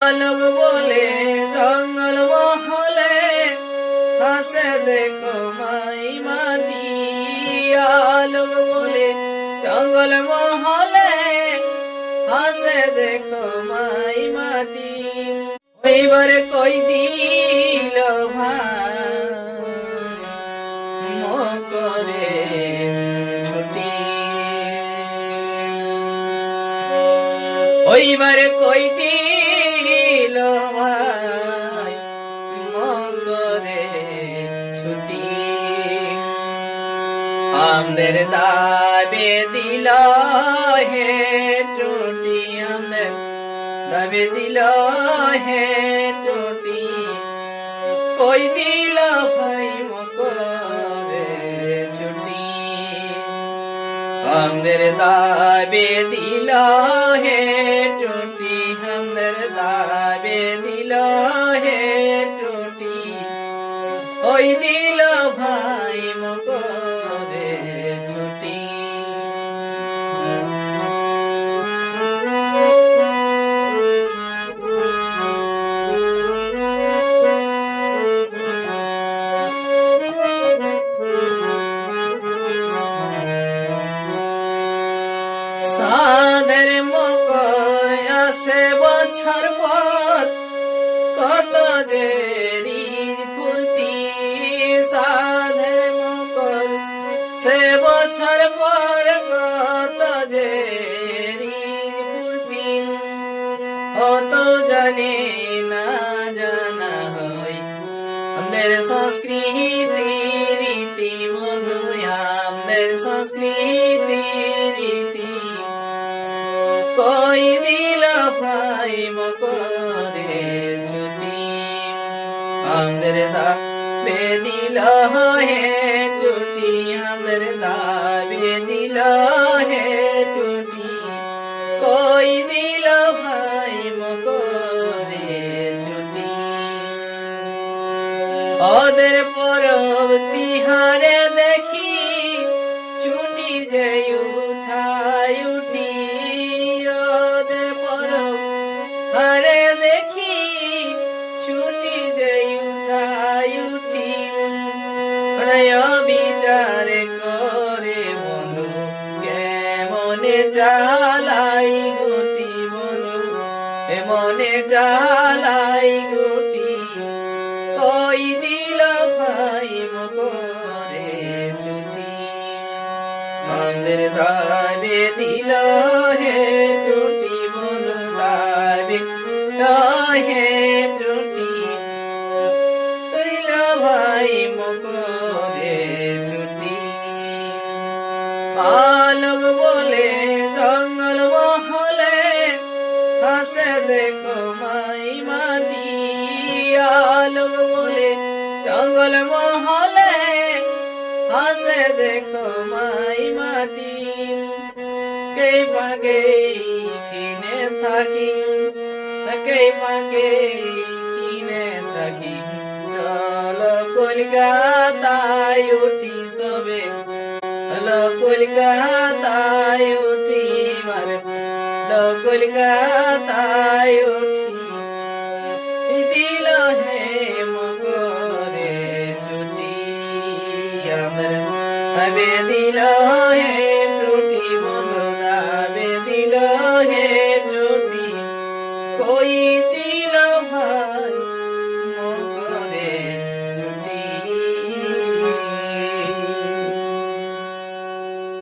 লোক বলে জঙ্গল মহলে হাসে দেখো মাই মাটি। লোক বলে জঙ্গল মহলে হাসে দেখো মাই মাটি। ওইবারে কই দিল ভাই মকরে ছুটি। ওইবারে কই দিল ভাই মকরে ছুটি। আমাদের দাবে দিল হে টুটি, আমাদের দাবে দিল হে টুটি। কই দিল ভাই মকরে ছুটি। আমাদের দাবে দিল হে টুটি, আমাদের দাবে দিল হে টুটি। ওই দিল ভাই মকরে ছুটি। সাদের মকর আসে বছর পর, কত যে ফুর্তি। সাদের মকর সে বছর পর, কত যে ফুর্তি। অত জানে না জানা হয় আমাদের সংস্কৃতি রীতি বন্ধু, আমাদের সংস্কৃতি রীতি। কই দিল ভাই মকরে ছুটি। আমাদের দাবে দিল হে টুটি, আমাদের দাবে দিল হে টুটি। কই দিল ভাই মকরে ছুটি। ওদের পরব তিহারে দেখি ছুটি যে উঠাই উঠি। ওদের পরব আরে দেখি ছুটি যে উঠাই উঠি। বিচার করে বন্ধু কেমনে জ্বালাই গুটি, বন্ধু কেমনে জ্বালাই গুটি। কই দিল ভাই মকরে ছুটি। আমাদের দাবে দিল হে টুটি, বন্ধু দাবে হে টুটি। দিল ভাই মকরে ছুটি। লোক বলে জঙ্গল মহলে হাসে দেখো মাই মাটি। লোক বলে জঙ্গল মহলে হাসে দেখো মাই মাটি। কে পাগে কিনে থাকি, কে পাগে কিনে থাকি। চলো কলকাতায় উঠি সবে, চলো কলকাতায় উঠি মারে, চলো কলকাতায় উঠি। দিল হে মকরে ছুটি, আমাদের দাবে দিল হে